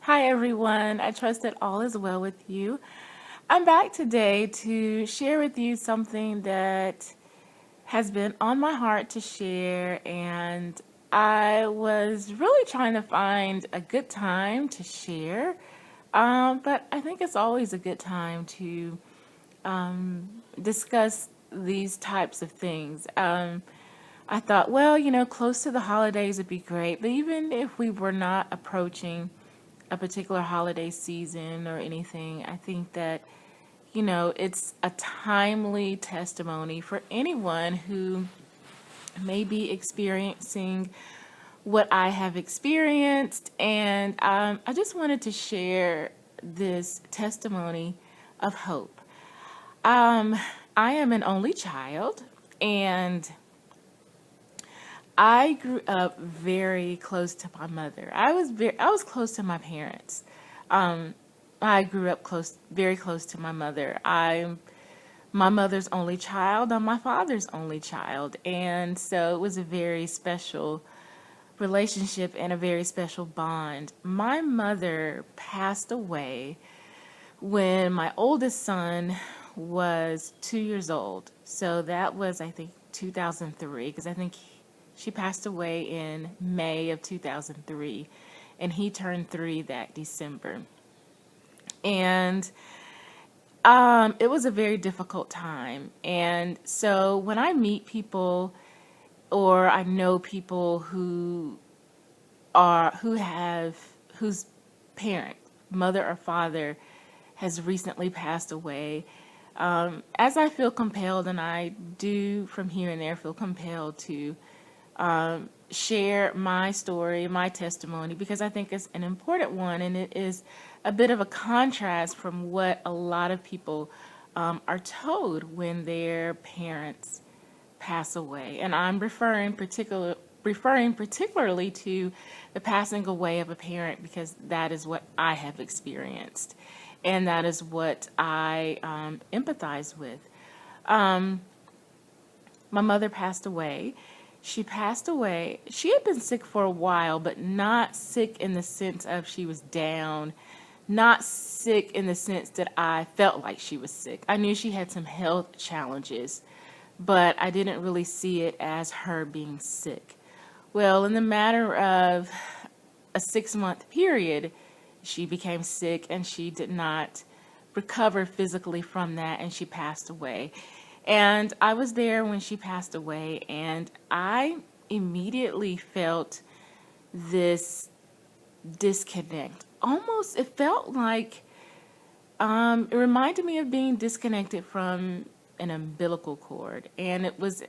Hi everyone, I trust that all is well with you. I'm back today to share with you something that has been on my heart to share, and I was really trying to find a good time to share. But I think it's always a good time to discuss these types of things. I thought, well, close to the holidays would be great, but even if we were not approaching a particular holiday season or anything, I think that, it's a timely testimony for anyone who may be experiencing what I have experienced. And I just wanted to share this testimony of hope. Um, I am an only child, and I grew up very close to my mother. I was close to my parents. Um, I grew up very close to my mother. I'm my mother's only child. I'm my father's only child, and so it was a very special relationship and a very special bond. My mother passed away when my oldest son was 2 years old. So that was, I think, 2003, because I think she passed away in May of 2003, and he turned 3 that December. And it was a very difficult time. And so when I meet people or I know people whose parent, mother or father, has recently passed away, as I feel compelled, and I do from here and there feel compelled to share my story, my testimony, because I think it's an important one, and it is a bit of a contrast from what a lot of people are told when their parents pass away. And I'm referring particularly to the passing away of a parent, because that is what I have experienced, and that is what I empathize with. My mother passed away. She passed away. She had been sick for a while, but not sick in the sense of she was down, not sick in the sense that I felt like she was sick. I knew she had some health challenges, but I didn't really see it as her being sick. Well, in the matter of a 6-month period, she became sick and she did not recover physically from that, and she passed away. And I was there when she passed away, and I immediately felt this disconnect. Almost, it felt like it reminded me of being disconnected from an umbilical cord, and it was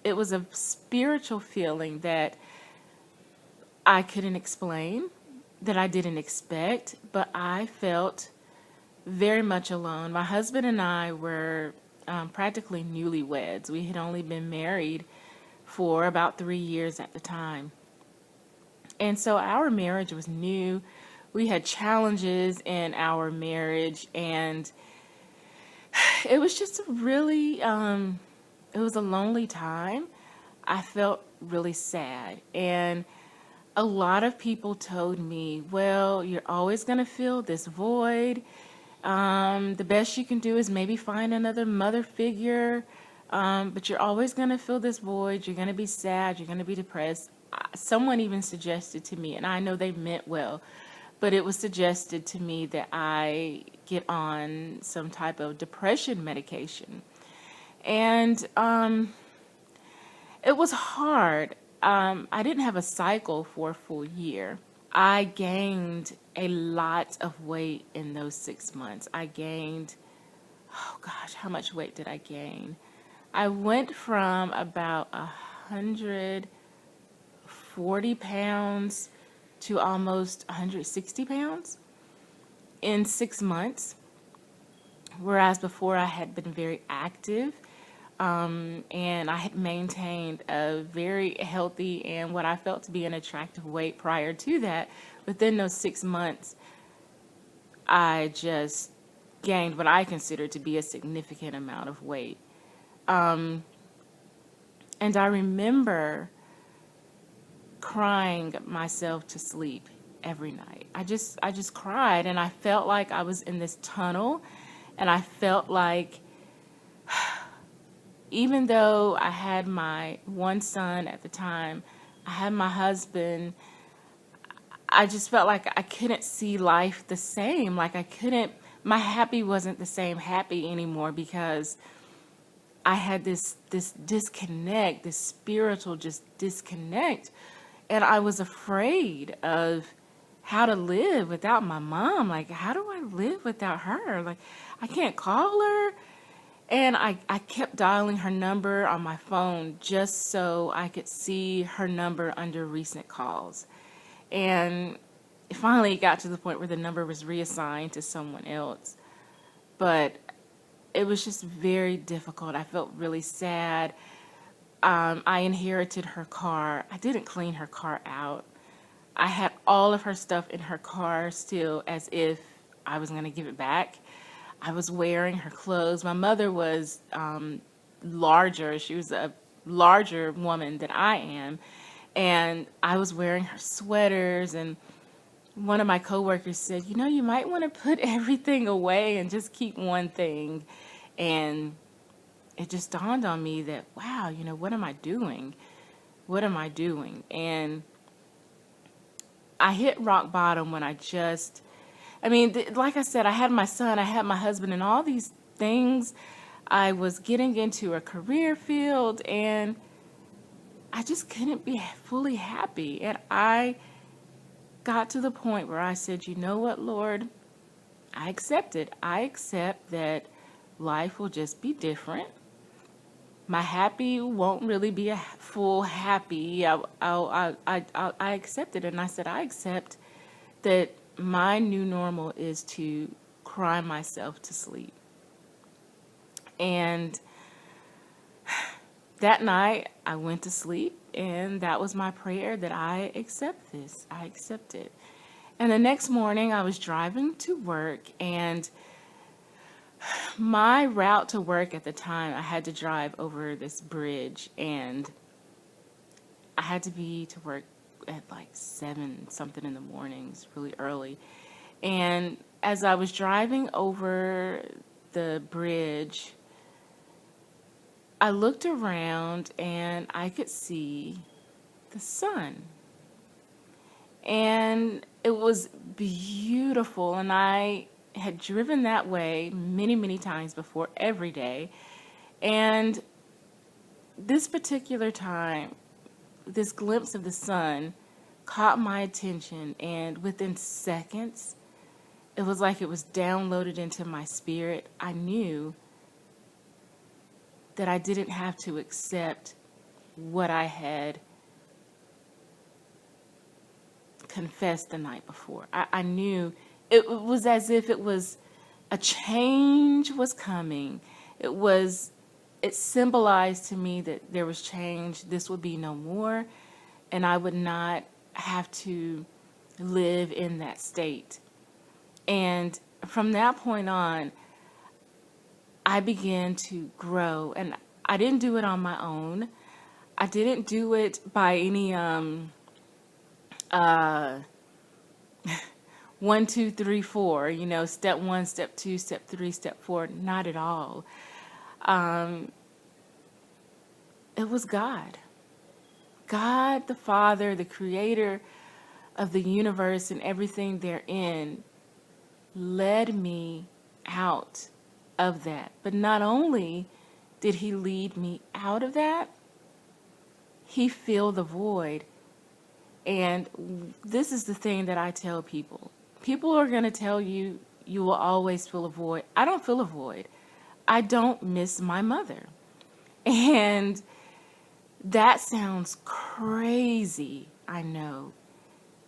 a spiritual feeling that I couldn't explain, that I didn't expect, but I felt very much alone. My husband and I were practically newlyweds. We had only been married for about 3 years at the time. And so our marriage was new. We had challenges in our marriage, and it was just it was a lonely time. I felt really sad. And a lot of people told me, well, you're always going to feel this void. The best you can do is maybe find another mother figure, but you're always going to feel this void. You're going to be sad. You're going to be depressed. Someone even suggested to me, and I know they meant well, but it was suggested to me that I get on some type of depression medication. And it was hard. I didn't have a cycle for a full year. I gained a lot of weight in those 6 months. I gained, oh gosh, how much weight did I gain? I went from about 140 pounds to almost 160 pounds in 6 months, whereas before I had been very active. And I had maintained a very healthy and what I felt to be an attractive weight prior to that. Within those 6 months, I just gained what I consider to be a significant amount of weight. And I remember crying myself to sleep every night. I just cried, and I felt like I was in this tunnel, and I felt like even though I had my one son at the time, I had my husband, I just felt like I couldn't see life the same. Like I couldn't, my happy wasn't the same happy anymore, because I had this disconnect, this spiritual just disconnect. And I was afraid of how to live without my mom. Like, how do I live without her? Like, I can't call her. And I kept dialing her number on my phone just so I could see her number under recent calls. And it finally got to the point where the number was reassigned to someone else. But it was just very difficult. I felt really sad. I inherited her car. I didn't clean her car out. I had all of her stuff in her car still, as if I was going to give it back. I was wearing her clothes. My mother was larger. She was a larger woman than I am. And I was wearing her sweaters. And one of my coworkers said, you know, you might want to put everything away and just keep one thing. And it just dawned on me that, wow, you know, what am I doing? What am I doing? And I hit rock bottom when like I said, I had my son, I had my husband, and all these things. I was getting into a career field, and I just couldn't be fully happy. And I got to the point where I said, you know what, Lord, I accept it. I accept that life will just be different. My happy won't really be a full happy. I accept it. And I said, I accept that my new normal is to cry myself to sleep. And that night I went to sleep, and that was my prayer, that I accept this. I accept it. And the next morning I was driving to work, and my route to work at the time, I had to drive over this bridge, and I had to be to work at like 7 something in the mornings, really early. And as I was driving over the bridge, I looked around and I could see the sun. And it was beautiful, and I had driven that way many, many times before, every day. And this particular time, this glimpse of the sun caught my attention, and within seconds, it was like it was downloaded into my spirit. I knew that I didn't have to accept what I had confessed the night before. I knew it was as if it was a change was coming. It symbolized to me that there was change. This would be no more, and I would not have to live in that state. And from that point on, I began to grow, and I didn't do it on my own. I didn't do it by any 1, 2, 3, 4, you know, step 1, step 2, step 3, step 4. Not at all. It was God. God the Father, the creator of the universe and everything therein, led me out of that. But not only did he lead me out of that, he filled the void. And this is the thing that I tell people. People are going to tell you, you will always feel a void. I don't feel a void. I don't miss my mother. And that sounds crazy, I know.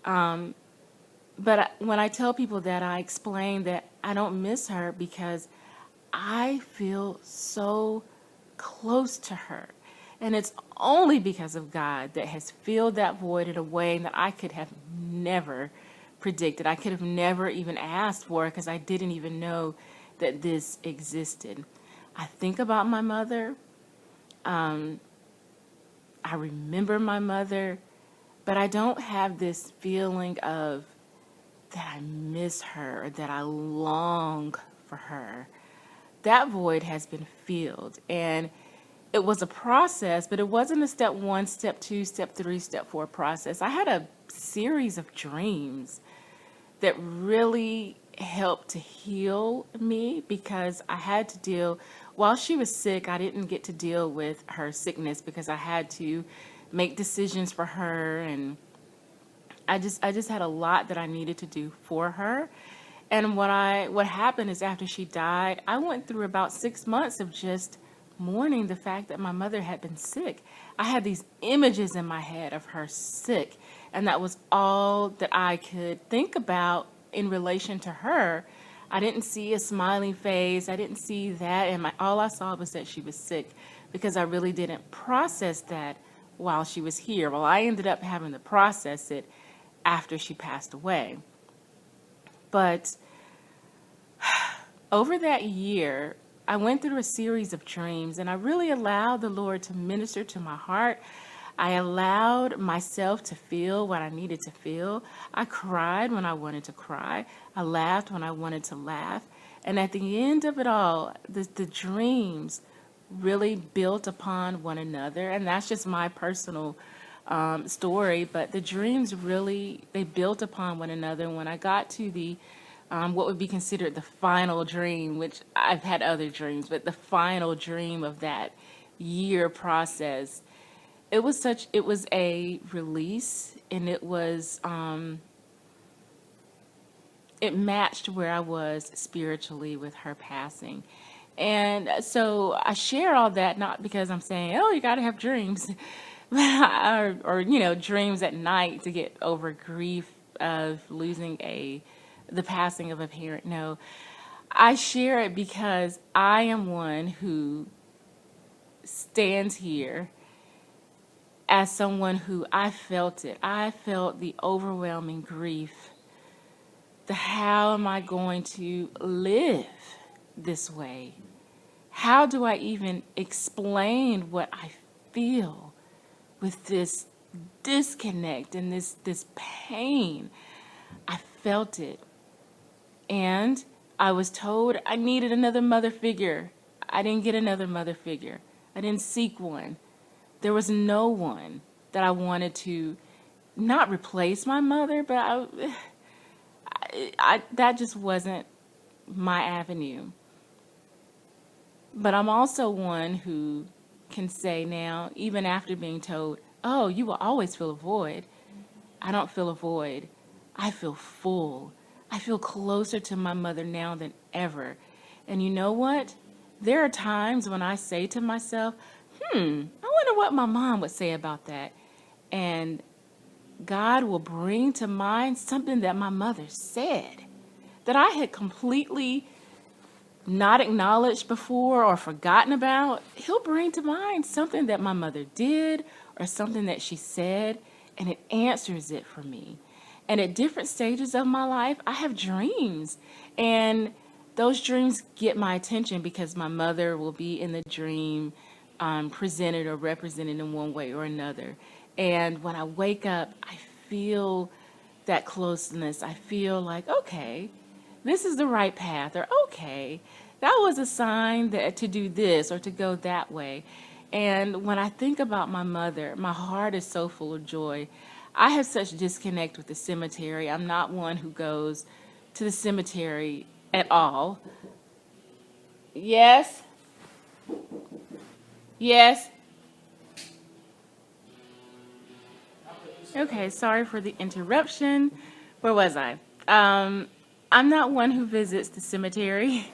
But when I tell people that, I explain that I don't miss her because I feel so close to her. And it's only because of God that has filled that void in a way that I could have never predicted. I could have never even asked for it, because I didn't even know that this existed. I think about my mother. I remember my mother, but I don't have this feeling of that I miss her or that I long for her. That void has been filled. And it was a process, but it wasn't a step 1, step 2, step 3, step 4 process. I had a series of dreams that really helped to heal me because I had to deal, while she was sick, I didn't get to deal with her sickness because I had to make decisions for her, and I just had a lot that I needed to do for her. And what happened is after she died, I went through about 6 months of just mourning the fact that my mother had been sick. I had these images in my head of her sick, and that was all that I could think about in relation to her. I didn't see a smiling face. I didn't see that, and all I saw was that she was sick because I really didn't process that while she was here. Well, I ended up having to process it after she passed away. But over that year, I went through a series of dreams, and I really allowed the Lord to minister to my heart. I allowed myself to feel what I needed to feel. I cried when I wanted to cry. I laughed when I wanted to laugh. And at the end of it all, the dreams really built upon one another. And that's just my personal story. But the dreams really, they built upon one another. And when I got to the what would be considered the final dream, which I've had other dreams, but the final dream of that year process, it was a release, and it matched where I was spiritually with her passing. And so I share all that not because I'm saying, oh, you got to have dreams, or dreams at night to get over grief of losing the passing of a parent. No, I share it because I am one who stands here as someone who I felt it. I felt the overwhelming grief. How am I going to live this way? How do I even explain what I feel with this disconnect and this pain? I felt it. And I was told I needed another mother figure. I didn't get another mother figure. I didn't seek one. There was no one that I wanted to not replace my mother, but that just wasn't my avenue. But I'm also one who can say now, even after being told, oh, you will always feel a void. I don't feel a void. I feel full. I feel closer to my mother now than ever. And you know what? There are times when I say to myself, I wonder what my mom would say about that. And God will bring to mind something that my mother said that I had completely not acknowledged before or forgotten about. He'll bring to mind something that my mother did or something that she said, and it answers it for me. And at different stages of my life, I have dreams, and those dreams get my attention because my mother will be in the dream presented or represented in one way or another. And when I wake up, I feel that closeness. I feel like, okay, this is the right path, or okay, that was a sign that to do this or to go that way. And when I think about my mother, my heart is so full of joy. I have such disconnect with the cemetery. I'm not one who goes to the cemetery at all. Yes? Yes? Okay, sorry for the interruption. Where was I? I'm not one who visits the cemetery.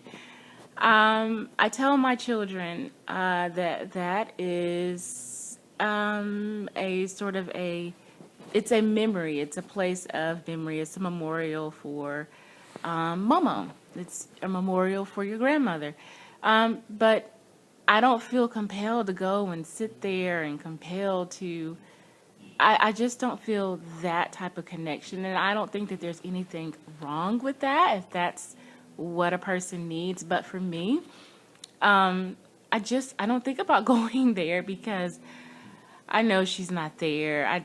I tell my children that is a sort of it's a memory. It's a place of memory. It's a memorial for Mama. It's a memorial for your grandmother. But I don't feel compelled to go and sit there and compelled to. I just don't feel that type of connection, and I don't think that there's anything wrong with that if that's what a person needs. But for me, I don't think about going there because I know she's not there.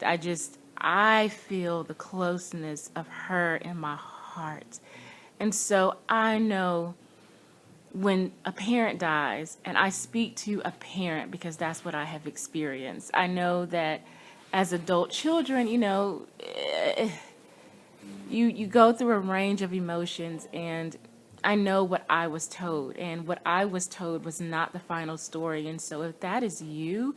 I feel the closeness of her in my heart. And so I know when a parent dies, and I speak to a parent because that's what I have experienced. I know that as adult children, you go through a range of emotions, and I know what I was told, and what I was told was not the final story. And so if that is you,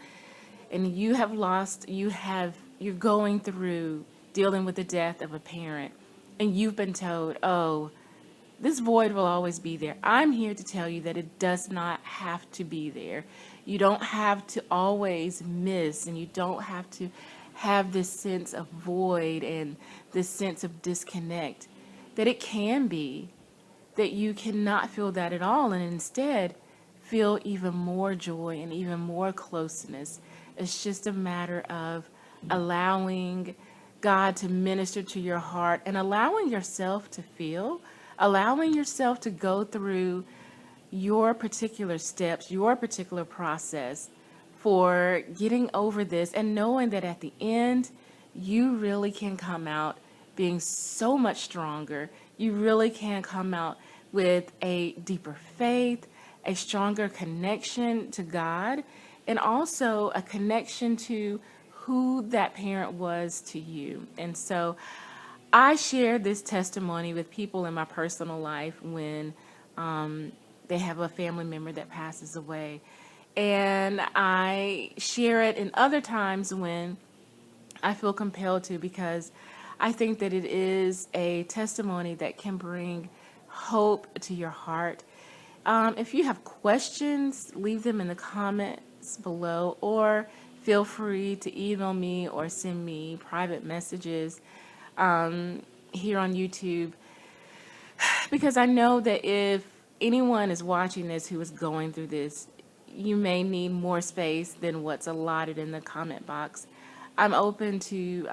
and you have lost, you're going through dealing with the death of a parent, and you've been told, oh, this void will always be there. I'm here to tell you that it does not have to be there. You don't have to always miss, and you don't have to have this sense of void and this sense of disconnect. That it can be that you cannot feel that at all, and instead feel even more joy and even more closeness. It's just a matter of allowing God to minister to your heart and allowing yourself to feel, allowing yourself to go through your particular steps, your particular process for getting over this, and knowing that at the end, you really can come out being so much stronger. You really can come out with a deeper faith, a stronger connection to God, and also a connection to who that parent was to you. And so I share this testimony with people in my personal life when they have a family member that passes away. And I share it in other times when I feel compelled to, because I think that it is a testimony that can bring hope to your heart. If you have questions, leave them in the comments below, or feel free to email me or send me private messages here on YouTube, because I know that if anyone is watching this who is going through this, you may need more space than what's allotted in the comment box. I'm open to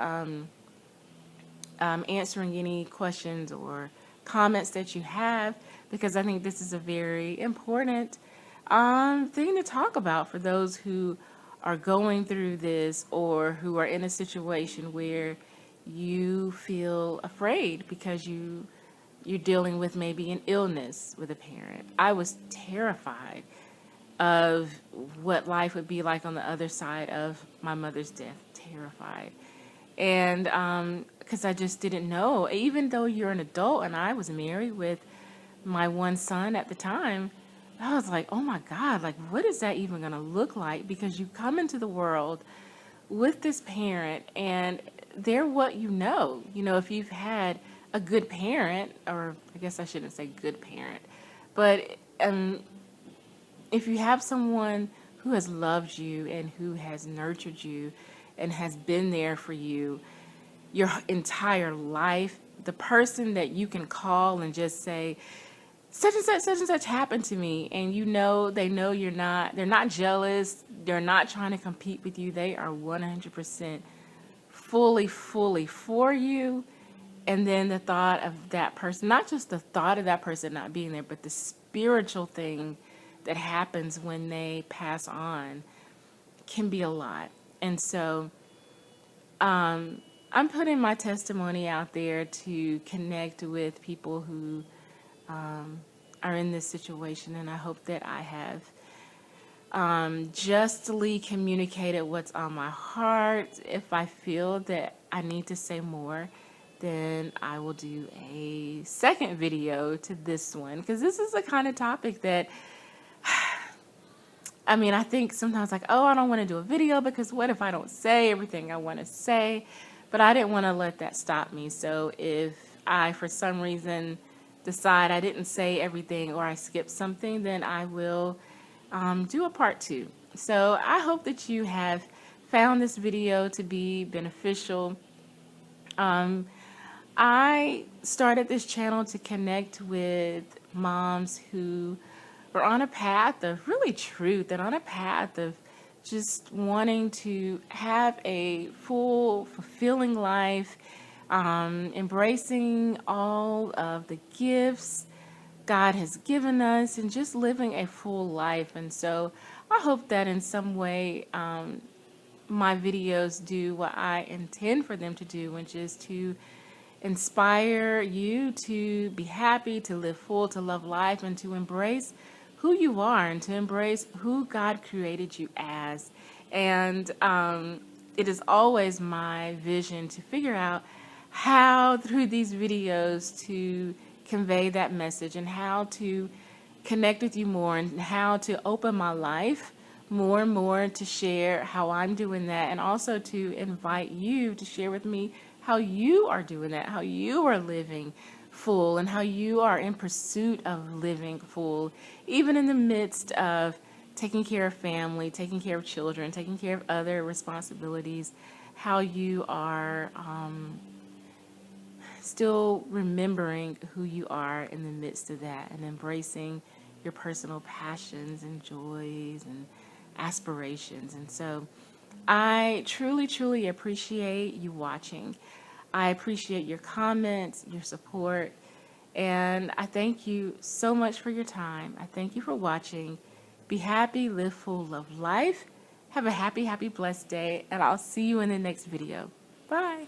answering any questions or comments that you have, because I think this is a very important thing to talk about for those who are going through this, or who are in a situation where you feel afraid because you're dealing with maybe an illness with a parent. I was terrified of what life would be like on the other side of my mother's death. Terrified. And because I just didn't know, even though you're an adult, and I was married with my one son at the time, I was like, oh my God, like, what is that even going to look like? Because you come into the world with this parent, and they're what you know. If you've had a good parent, or I guess I shouldn't say good parent, but if you have someone who has loved you and who has nurtured you and has been there for you your entire life, the person that you can call and just say, such and such happened to me, and they know they're not jealous, they're not trying to compete with you, they are 100% fully for you. And then the thought of that person, not just the thought of that person not being there, but the spiritual thing that happens when they pass on can be a lot. And so I'm putting my testimony out there to connect with people who are in this situation, and I hope that I have justly communicated what's on my heart. If I feel that I need to say more, then I will do a second video to this one, because this is the kind of topic that I think sometimes, like, oh, I don't want to do a video because what if I don't say everything I want to say? But I didn't want to let that stop me. So if I, for some reason, decide I didn't say everything, or I skipped something, then I will do a part 2. So I hope that you have found this video to be beneficial. I started this channel to connect with moms who were on a path of really truth, and on a path of just wanting to have a full, fulfilling life, embracing all of the gifts God has given us, and just living a full life. And so I hope that in some way my videos do what I intend for them to do, which is to inspire you to be happy, to live full, to love life, and to embrace who you are and to embrace who God created you as. And it is always my vision to figure out how, through these videos, to convey that message and how to connect with you more and how to open my life more and more to share how I'm doing that, and also to invite you to share with me how you are doing that, how you are living full, and how you are in pursuit of living full, even in the midst of taking care of family, taking care of children, taking care of other responsibilities, how you are still remembering who you are in the midst of that and embracing your personal passions and joys and aspirations. And so I truly, truly appreciate you watching. I appreciate your comments, your support, and I thank you so much for your time. I thank you for watching. Be happy, live full, love life. Have a happy, happy, blessed day, and I'll see you in the next video. Bye.